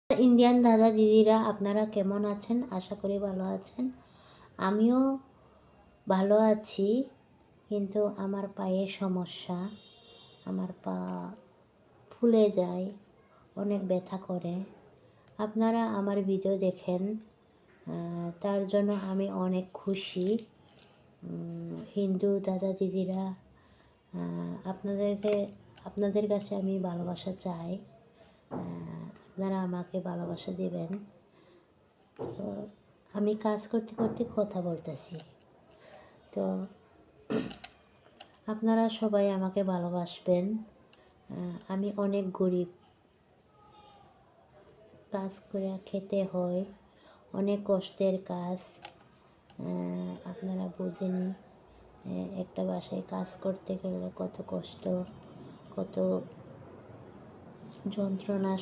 Indian দাদা দিদিরা আপনারা কেমন আছেন? আশা করি ভালো আছেন। আমিও ভালো আছি, কিন্তু আমার পায়ে সমস্যা। আমার পা ফুলে যায়, অনেক ব্যথা করে। আপনারা আমার ভিডিও দেখেন, তার জন্য আমি অনেক খুশি। হিন্দু দাদা দিদিরা, আপনাদের কাছে আমি ভালোবাসা চাই। আপনারা আমাকে ভালোবাসা দিবেন। তো আমি কাজ করতে করতে কথা বলতেছি, তো আপনারা সবাই আমাকে ভালোবাসবেন। আমি অনেক গরিব, কাজ করে খেতে হয়, অনেক কষ্টের কাজ। আপনারা বুঝেনি, একটা বাসায় কাজ করতে গেলে কত কষ্ট, কত যন্ত্রণা